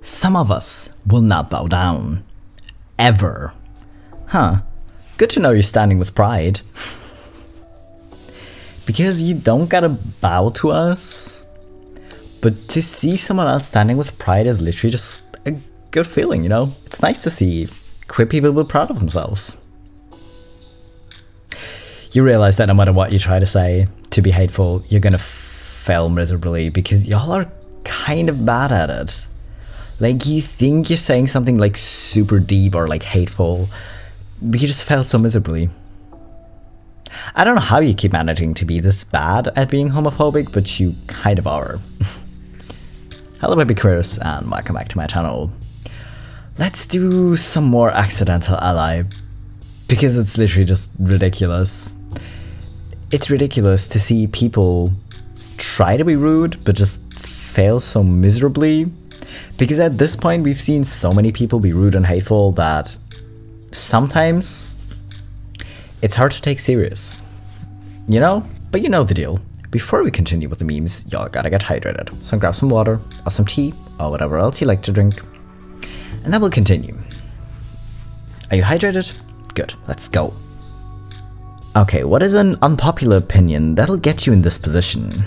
Some of us will not bow down. Ever. Huh. Good to know you're standing with pride. Because you don't gotta bow to us. But to see someone else standing with pride is literally just a good feeling, you know? It's nice to see queer people be proud of themselves. You realize that no matter what you try to say to be hateful, you're gonna fail miserably because y'all are kind of bad at it. Like, you think you're saying something like super deep or like hateful, but you just fail so miserably. I don't know how you keep managing to be this bad at being homophobic, but you kind of are. Hello BabyQueers and welcome back to my channel. Let's do some more accidental ally, because it's literally just ridiculous. It's ridiculous to see people try to be rude, but just fail so miserably. Because at this point, we've seen so many people be rude and hateful that sometimes it's hard to take serious. You know? But you know the deal. Before we continue with the memes, y'all gotta get hydrated. So grab some water, or some tea, or whatever else you like to drink. And then we'll continue. Are you hydrated? Good, let's go. Okay, what is an unpopular opinion that'll get you in this position?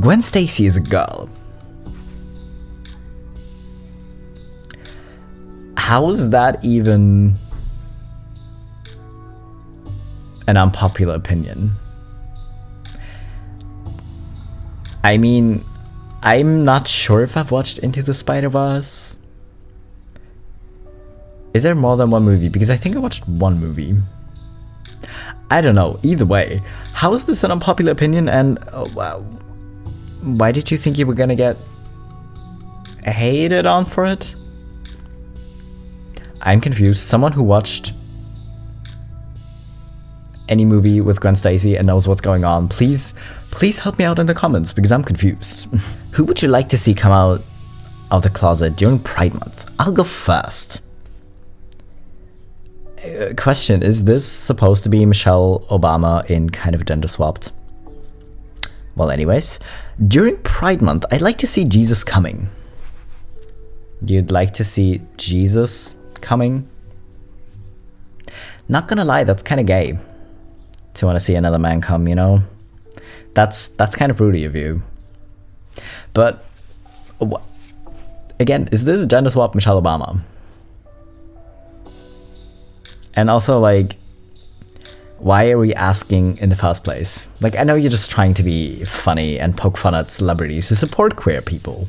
Gwen Stacy is a girl. How is that even an unpopular opinion? I mean, I'm not sure if I've watched Into the Spider-Verse. Is there more than one movie? Because I think I watched one movie. I don't know. Either way, how is this an unpopular opinion? And why did you think you were gonna get hated on for it? I'm confused. Someone who watched any movie with Gwen Stacy and knows what's going on, please help me out in the comments because I'm confused. Who would you like to see come out of the closet during Pride Month? I'll go first. Question, is this supposed to be Michelle Obama in kind of gender swapped? Well, anyways, during Pride Month, I'd like to see Jesus coming. You'd like to see Jesus coming? Not gonna lie, that's kind of gay to want to see another man come, you know? That's kind of rude of you. But again, is this gender swap Michelle Obama? And also, like, why are we asking in the first place? Like, I know you're just trying to be funny and poke fun at celebrities who support queer people,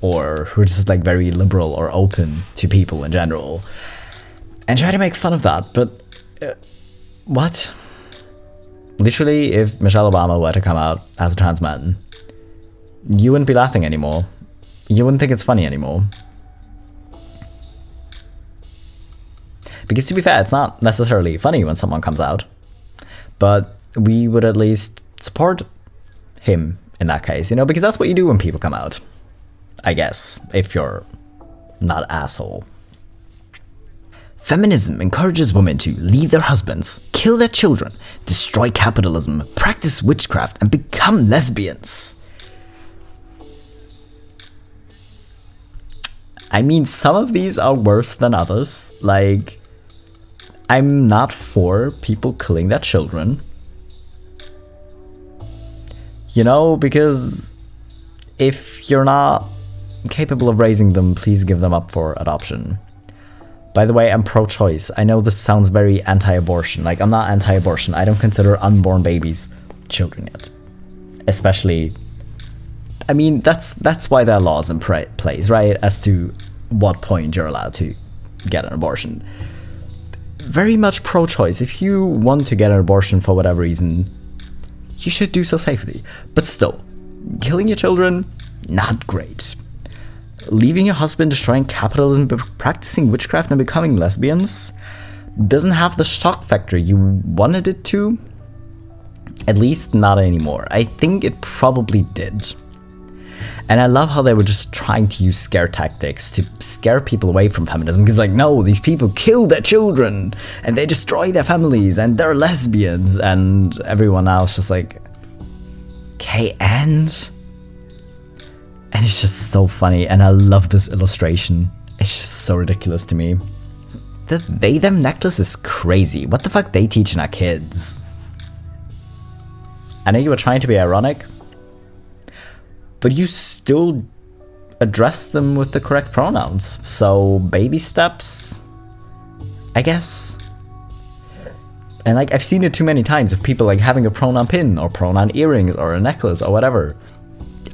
or who are just like very liberal or open to people in general, and try to make fun of that. But what? Literally, if Michelle Obama were to come out as a trans man, you wouldn't be laughing anymore. You wouldn't think it's funny anymore. Because to be fair, it's not necessarily funny when someone comes out, but we would at least support him in that case, you know, because that's what you do when people come out. I guess, if you're not an asshole. Feminism encourages women to leave their husbands, kill their children, destroy capitalism, practice witchcraft, and become lesbians. I mean, some of these are worse than others. Like, I'm not for people killing their children. You know, because if you're not capable of raising them, please give them up for adoption. By the way, I'm pro-choice. I know this sounds very anti-abortion. Like, I'm not anti-abortion. I don't consider unborn babies children yet. Especially, I mean, that's why there are laws in place, right? As to what point you're allowed to get an abortion. Very much pro-choice. If you want to get an abortion for whatever reason, you should do so safely. But still, killing your children, not great. Leaving your husband, destroying capitalism, practicing witchcraft, and becoming lesbians doesn't have the shock factor you wanted it to. At least not anymore. I think it probably did. And I love how they were just trying to use scare tactics to scare people away from feminism. Because, like, no, these people kill their children and they destroy their families and they're lesbians. And everyone else just like, okay, and And it's just so funny, and I love this illustration. It's just so ridiculous to me. The they them necklace is crazy. What the fuck they teaching our kids? I know you were trying to be ironic, but you still address them with the correct pronouns. So baby steps, I guess. And like I've seen it too many times of people like having a pronoun pin or pronoun earrings or a necklace or whatever,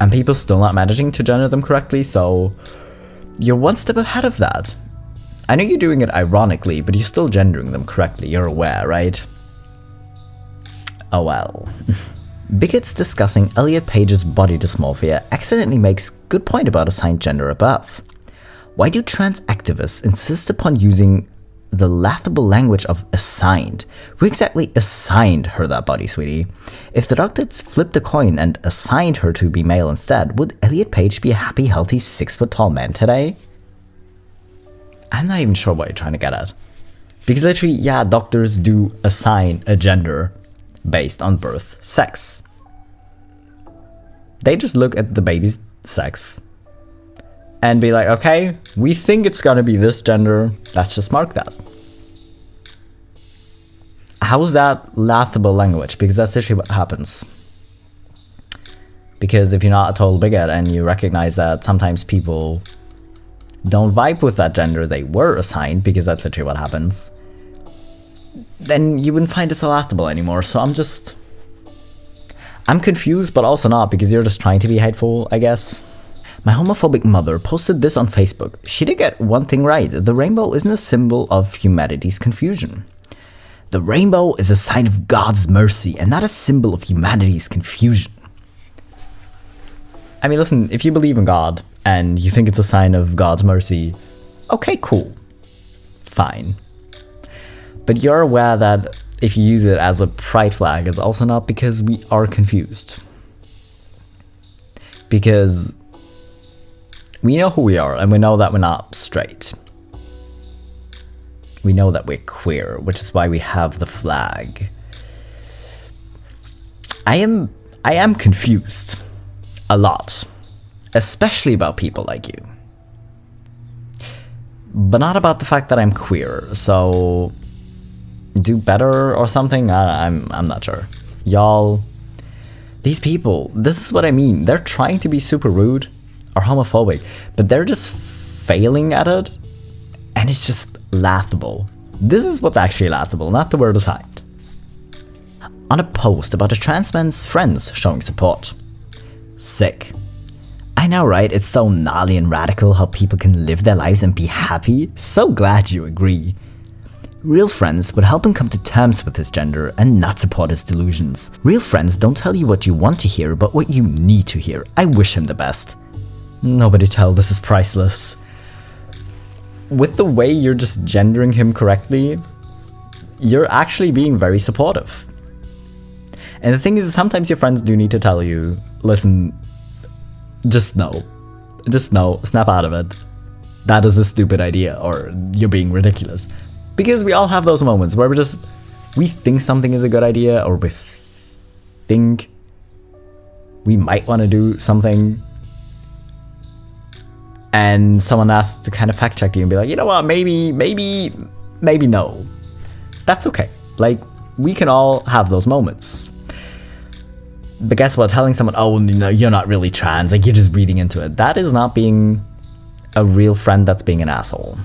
and people still not managing to gender them correctly. So you're one step ahead of that. I know you're doing it ironically, but you're still gendering them correctly. You're aware, right? Oh well. Bigots discussing Elliot Page's body dysmorphia accidentally makes good point about assigned gender at birth. Why do trans activists insist upon using the laughable language of assigned? Who exactly assigned her that body, sweetie? If the doctors flipped a coin and assigned her to be male instead, would Elliot Page be a happy, healthy 6-foot-tall man today? I'm not even sure what you're trying to get at. Because literally, yeah, doctors do assign a gender based on birth sex. They just look at the baby's sex and be like, okay, we think it's gonna be this gender, let's just mark that. How is that laughable language? Because that's literally what happens. Because if you're not a total bigot and you recognize that sometimes people don't vibe with that gender they were assigned, because that's literally what happens, then you wouldn't find it so laughable anymore. So I'm confused, but also not, because you're just trying to be hateful, I guess. My homophobic mother posted this on Facebook. She did get one thing right. The rainbow isn't a symbol of humanity's confusion. The rainbow is a sign of God's mercy and not a symbol of humanity's confusion. I mean, listen, if you believe in God and you think it's a sign of God's mercy, okay, cool. Fine. But you're aware that if you use it as a pride flag, it's also not because we are confused. Because we know who we are, and we know that we're not straight. We know that we're queer, which is why we have the flag. I am confused. A lot. Especially about people like you. But not about the fact that I'm queer, so do better or something? I'm not sure. Y'all, these people, this is what I mean. They're trying to be super rude or homophobic, but they're just failing at it, and it's just laughable. This is what's actually laughable, not the word assigned. On a post about a trans man's friends showing support. Sick. I know, right? It's so gnarly and radical how people can live their lives and be happy. So glad you agree. Real friends would help him come to terms with his gender and not support his delusions. Real friends don't tell you what you want to hear, but what you need to hear. I wish him the best. Nobody tell, this is priceless. With the way you're just gendering him correctly, you're actually being very supportive. And the thing is, sometimes your friends do need to tell you, listen, just know, snap out of it. That is a stupid idea, or you're being ridiculous. Because we all have those moments where we think something is a good idea, or we think we might want to do something, and someone asks to kind of fact check you and be like, you know what, maybe no. That's okay. Like, we can all have those moments. But guess what? Telling someone, oh, you know, you're not really trans, like you're just reading into it. That is not being a real friend, that's being an asshole.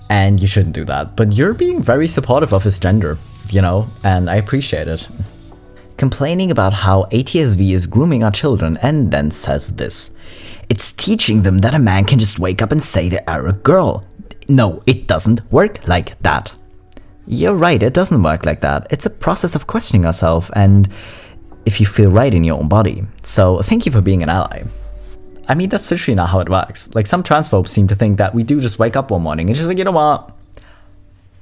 And you shouldn't do that. But you're being very supportive of his gender, you know, and I appreciate it. Complaining about how ATSV is grooming our children and then says this. It's teaching them that a man can just wake up and say they are a girl. No, it doesn't work like that. You're right, it doesn't work like that. It's a process of questioning ourselves and if you feel right in your own body. So thank you for being an ally. I mean, that's literally not how it works. Like, some transphobes seem to think that we do just wake up one morning and just like, you know what?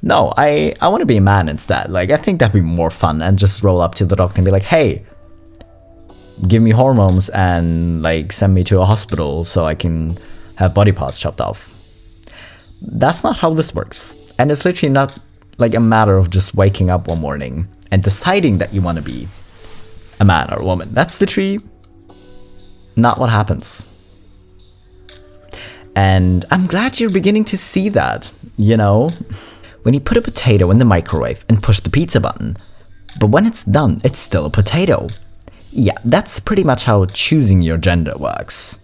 No, I want to be a man instead. Like, I think that'd be more fun, and just roll up to the doctor and be like, hey, give me hormones and like send me to a hospital so I can have body parts chopped off. That's not how this works. And it's literally not like a matter of just waking up one morning and deciding that you want to be a man or a woman. That's literally not what happens. And I'm glad you're beginning to see that, you know? When you put a potato in the microwave and push the pizza button, but when it's done, it's still a potato. Yeah, that's pretty much how choosing your gender works.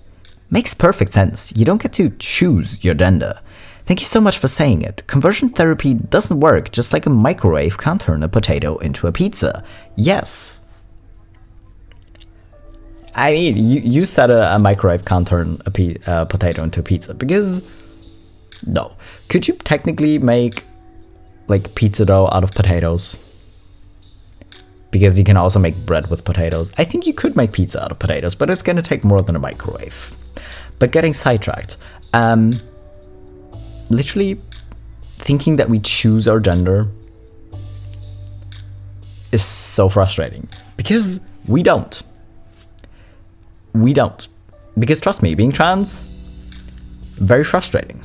Makes perfect sense. You don't get to choose your gender. Thank you so much for saying it. Conversion therapy doesn't work, just like a microwave can't turn a potato into a pizza. Yes. I mean, you said a microwave can't turn a potato into a pizza, because... No. Could you technically make, like, pizza dough out of potatoes? Because you can also make bread with potatoes. I think you could make pizza out of potatoes, but it's gonna take more than a microwave. But getting sidetracked. Literally thinking that we choose our gender is so frustrating. Because we don't. We don't. Because trust me, being trans, very frustrating.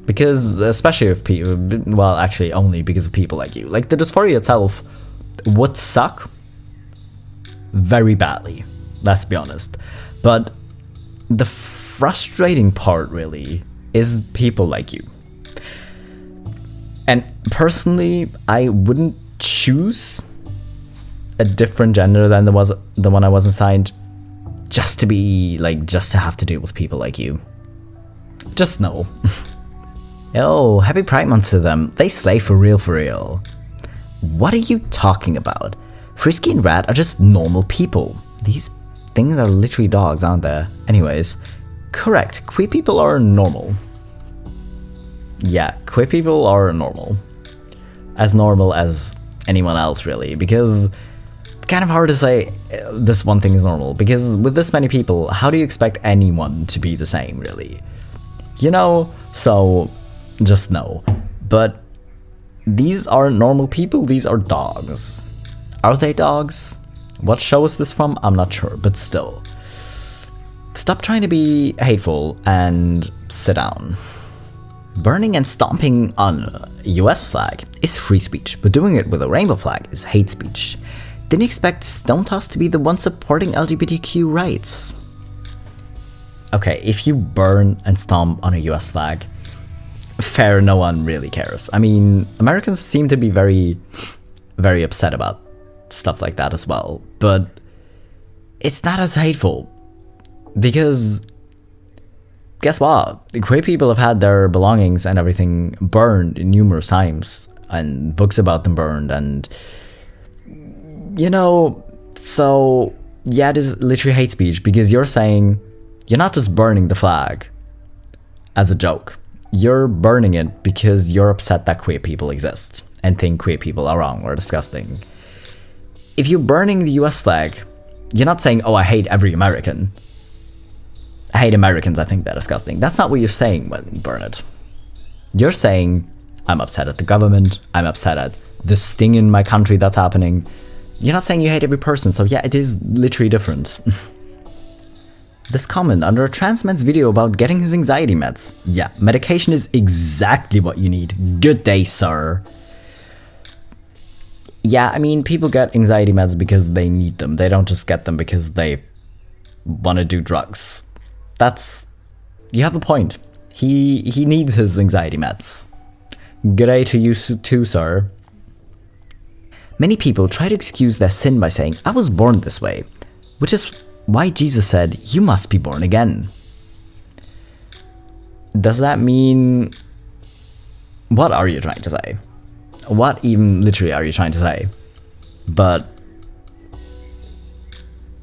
Because, especially if people, well, actually only because of people like you. Like, the dysphoria itself would suck very badly, let's be honest. But the frustrating part, really, is people like you. And personally, I wouldn't choose a different gender than the one I was assigned, just to have to deal with people like you. Just no. Oh, happy Pride Month to them. They slay for real, for real. What are you talking about? Frisky and Rat are just normal people. These things are literally dogs, aren't they? Anyways, correct. Queer people are normal. Yeah, queer people are normal. As normal as anyone else, really, because it's kind of hard to say this one thing is normal, because with this many people, how do you expect anyone to be the same, really? You know, so just no. But these aren't normal people, these are dogs. Are they dogs? What show is this from? I'm not sure, but still. Stop trying to be hateful and sit down. Burning and stomping on a US flag is free speech, but doing it with a rainbow flag is hate speech. Didn't expect Stone Toss to be the one supporting LGBTQ rights. Okay, if you burn and stomp on a US flag, fair, no one really cares. I mean, Americans seem to be very, very upset about stuff like that as well, but it's not as hateful, because guess what? The queer people have had their belongings and everything burned numerous times, and books about them burned, and you know, so yeah, it is literally hate speech, because you're saying, you're not just burning the flag as a joke. You're burning it because you're upset that queer people exist and think queer people are wrong or disgusting. If you're burning the US flag, you're not saying, oh, I hate every American. I hate Americans, I think they're disgusting. That's not what you're saying when you burn it. You're saying, I'm upset at the government, I'm upset at this thing in my country that's happening. You're not saying you hate every person, so yeah, it is literally different. This comment under a trans man's video about getting his anxiety meds. Yeah, medication is exactly what you need. Good day, sir. Yeah, I mean, people get anxiety meds because they need them. They don't just get them because they want to do drugs. You have a point. He needs his anxiety meds. Good day to you too, sir. Many people try to excuse their sin by saying, I was born this way, which is why Jesus said, you must be born again. Does that mean... What are you trying to say? What even literally are you trying to say? But...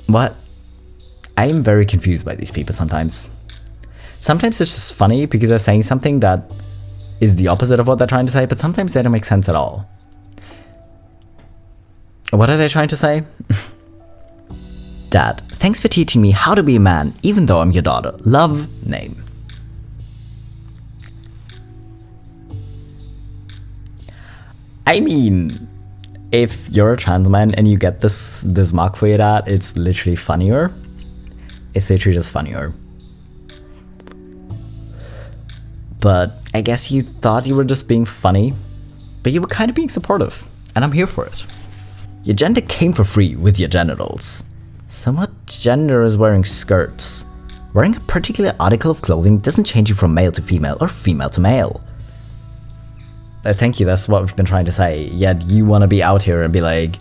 What? I am very confused by these people sometimes. Sometimes it's just funny because they're saying something that is the opposite of what they're trying to say, but sometimes they don't make sense at all. What are they trying to say? Dad, thanks for teaching me how to be a man, even though I'm your daughter. Love, name. I mean, if you're a trans man and you get this mark for your dad, it's literally funnier. It's literally just funnier. But I guess you thought you were just being funny, but you were kind of being supportive, and I'm here for it. Your gender came for free with your genitals. Somewhat gender is wearing skirts. Wearing a particular article of clothing doesn't change you from male to female or female to male. Thank you, that's what we've been trying to say. Yet you want to be out here and be like,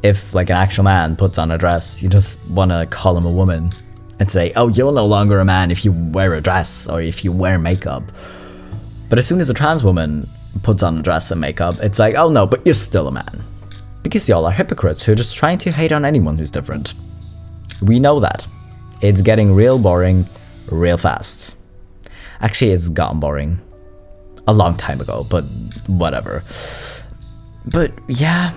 if like an actual man puts on a dress, you just want to call him a woman and say, oh, you're no longer a man if you wear a dress or if you wear makeup. But as soon as a trans woman puts on a dress and makeup, it's like, oh no, but you're still a man. Because y'all are hypocrites who are just trying to hate on anyone who's different. We know that. It's getting real boring real fast. Actually, it's gotten boring a long time ago, but whatever. But yeah,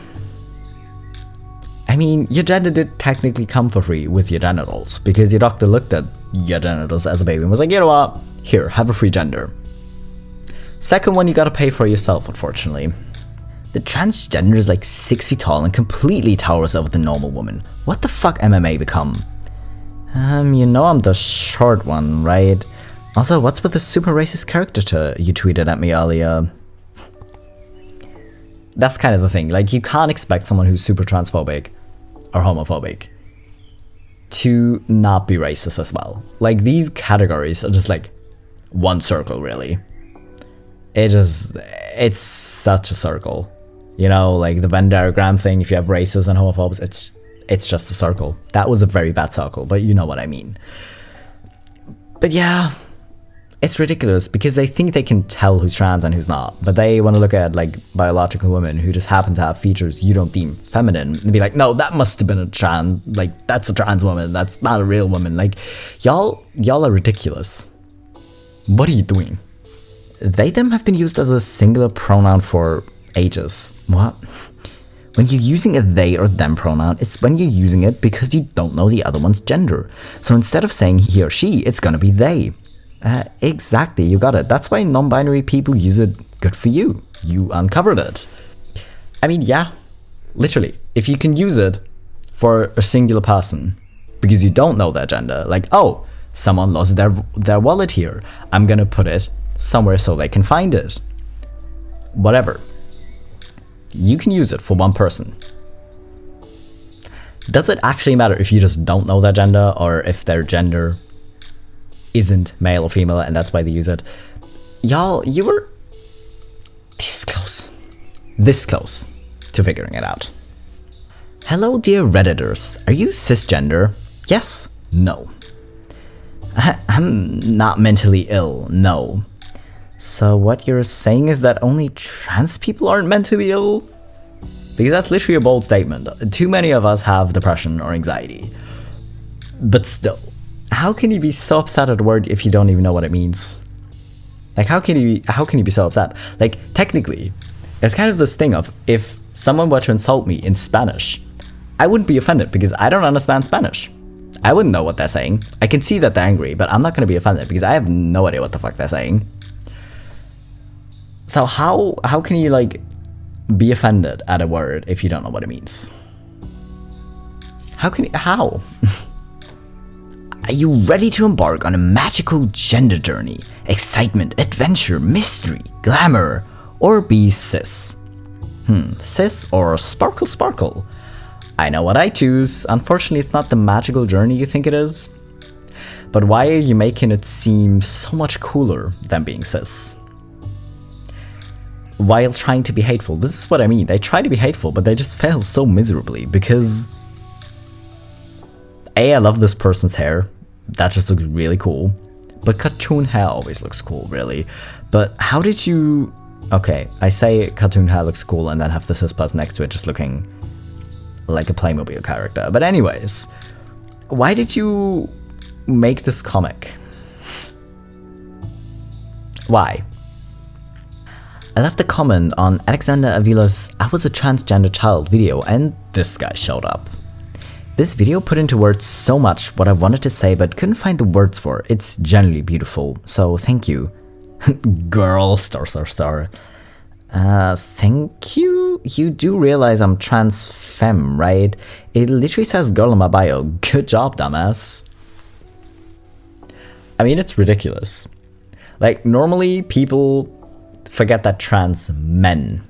I mean, your gender did technically come for free with your genitals, because your doctor looked at your genitals as a baby and was like, you know what, here, have a free gender. Second one, you gotta pay for yourself, unfortunately. The transgender is like 6 feet tall and completely towers over the normal woman. What the fuck MMA become? You know I'm the short one, right? Also, what's with the super racist caricature you tweeted at me earlier? That's kind of the thing, like you can't expect someone who's super transphobic or homophobic to not be racist as well. Like these categories are just like one circle, really. It's such a circle. You know, like the Venn diagram thing, if you have racists and homophobes, it's just a circle. That was a very bad circle, but you know what I mean. But yeah, it's ridiculous because they think they can tell who's trans and who's not, but they want to look at like biological women who just happen to have features you don't deem feminine and be like, no, that must have been a trans, like that's a trans woman, that's not a real woman. Like y'all are ridiculous. What are you doing? They them have been used as a singular pronoun for ages. What? When you're using a they or them pronoun, it's when you're using it because you don't know the other one's gender. So instead of saying he or she, it's gonna be they. Exactly, you got it. That's why non-binary people use it. Good for you. You uncovered it. I mean, yeah, literally. If you can use it for a singular person because you don't know their gender, like, oh, someone lost their wallet here. I'm gonna put it somewhere so they can find it. Whatever. You can use it for one person. Does it actually matter if you just don't know their gender or if their gender isn't male or female and that's why they use it? Y'all, you were this close to figuring it out. Hello dear Redditors, are you cisgender? Yes? No. I'm not mentally ill, no. So what you're saying is that only trans people aren't mentally ill? Because that's literally a bold statement. Too many of us have depression or anxiety. But still, how can you be so upset at a word if you don't even know what it means? Like how can you be so upset? Like technically, it's kind of this thing of if someone were to insult me in Spanish, I wouldn't be offended because I don't understand Spanish. I wouldn't know what they're saying. I can see that they're angry, but I'm not going to be offended because I have no idea what the fuck they're saying. So how can you like be offended at a word if you don't know what it means? How? Are you ready to embark on a magical gender journey? Excitement, adventure, mystery, glamour, or be cis? Cis or sparkle? I know what I choose. Unfortunately, it's not the magical journey you think it is. But why are you making it seem so much cooler than being cis? While trying to be hateful. This is what I mean. They try to be hateful, but they just fail so miserably because I love this person's hair. That just looks really cool. But cartoon hair always looks cool, really. But how did you... Okay, I say cartoon hair looks cool and then have the cis person next to it just looking like a Playmobil character. But anyways, why did you make this comic? Why? I left a comment on Alexander Avila's I Was a Transgender Child video and this guy showed up. This video put into words so much what I wanted to say but couldn't find the words for. It's genuinely beautiful, so thank you. Girl, star. Thank you? You do realize I'm trans femme, right? It literally says girl in my bio. Good job, dumbass. I mean, it's ridiculous. Like, normally people forget that trans men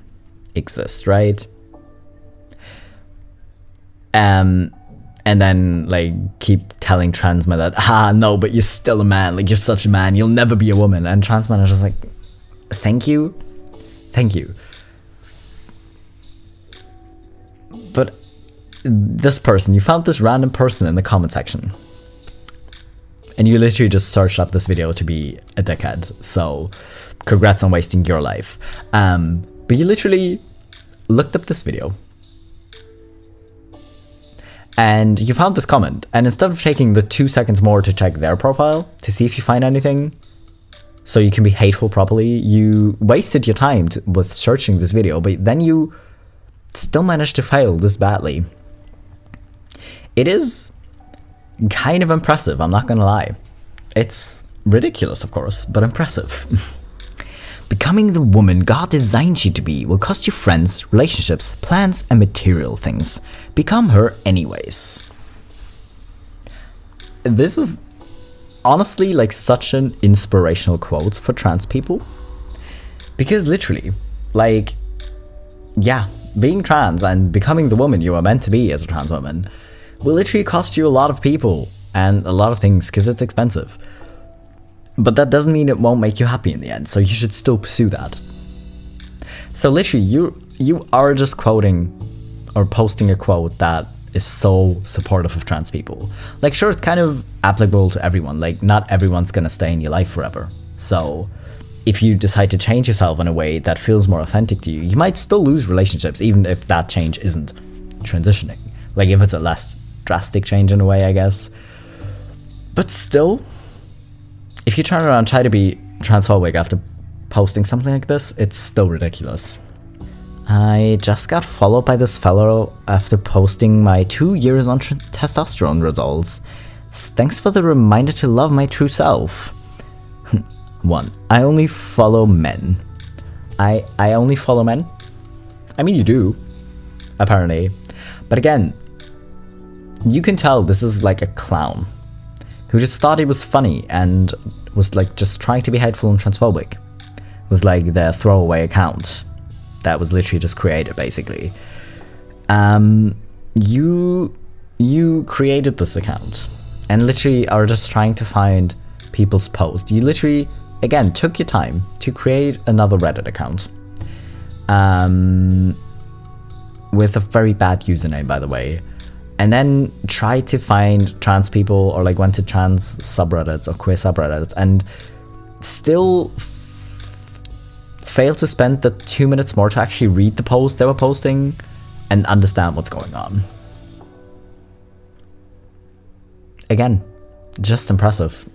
exist, right? And and then like keep telling trans men that no, but you're still a man, like you're such a man, you'll never be a woman. And trans men are just like, thank you. But this person, you found this random person in the comment section, and you literally just searched up this video to be a dickhead, so congrats on wasting your life. But you literally looked up this video and you found this comment, and instead of taking the 2 seconds more to check their profile to see if you find anything so you can be hateful properly, you wasted your time with searching this video, but then you still managed to fail this badly. It is kind of impressive, I'm not gonna lie. It's ridiculous, of course, but impressive. Becoming the woman God designed you to be will cost you friends, relationships, plans, and material things. Become her anyways. This is honestly like such an inspirational quote for trans people. Because literally, like, yeah, being trans and becoming the woman you are meant to be as a trans woman will literally cost you a lot of people and a lot of things because it's expensive. But that doesn't mean it won't make you happy in the end, so you should still pursue that. So literally, you are just quoting or posting a quote that is so supportive of trans people. Like, sure, it's kind of applicable to everyone. Like, not everyone's gonna stay in your life forever. So if you decide to change yourself in a way that feels more authentic to you, you might still lose relationships, even if that change isn't transitioning. Like, if it's a less drastic change in a way, I guess. But still, if you turn around and try to be transphobic after posting something like this, it's still ridiculous. I just got followed by this fellow after posting my 2 years on testosterone results. Thanks for the reminder to love my true self. 1. I only follow men. I only follow men? I mean, you do, apparently. But again, you can tell this is like a clown who just thought it was funny and was like just trying to be hateful and transphobic with like their throwaway account that was literally just created, basically. You created this account and literally are just trying to find people's posts. You literally, again, took your time to create another Reddit account with a very bad username, by the way, and then try to find trans people or like went to trans subreddits or queer subreddits and still failed to spend the 2 minutes more to actually read the post they were posting and understand what's going on. Again, just impressive.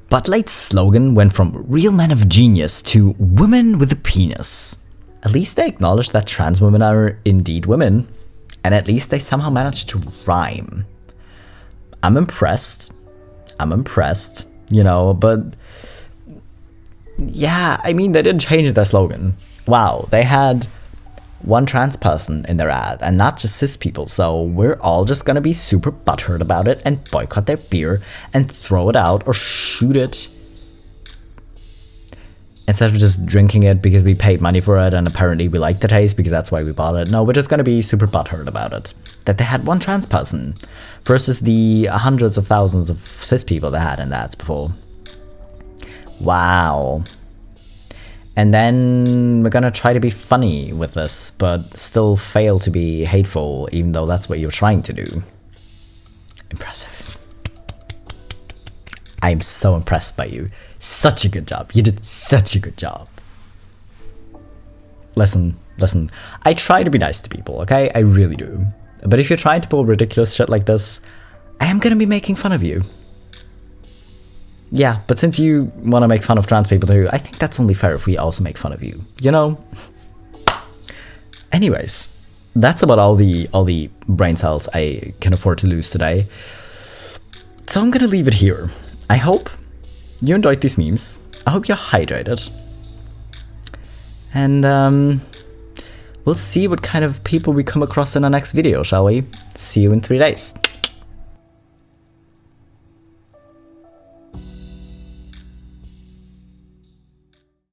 Bud Light's slogan went from real men of genius to women with a penis. At least they acknowledged that trans women are indeed women, and at least they somehow managed to rhyme. I'm impressed, you know, but yeah, I mean, they didn't change their slogan. Wow, they had one trans person in their ad and not just cis people, so we're all just gonna be super butthurt about it and boycott their beer and throw it out or shoot it instead of just drinking it because we paid money for it and apparently we like the taste because that's why we bought it. No, we're just gonna be super butthurt about it that they had one trans person versus the hundreds of thousands of cis people they had in the ads before. Wow. And then we're gonna try to be funny with this, but still fail to be hateful, even though that's what you're trying to do. Impressive. I'm so impressed by you. Such a good job. You did such a good job. Listen. I try to be nice to people, okay? I really do. But if you're trying to pull ridiculous shit like this, I am gonna be making fun of you. Yeah, but since you want to make fun of trans people too, I think that's only fair if we also make fun of you, you know? Anyways, that's about all the brain cells I can afford to lose today. So I'm gonna leave it here. I hope you enjoyed these memes. I hope you're hydrated. And we'll see what kind of people we come across in our next video, shall we? See you in 3 days.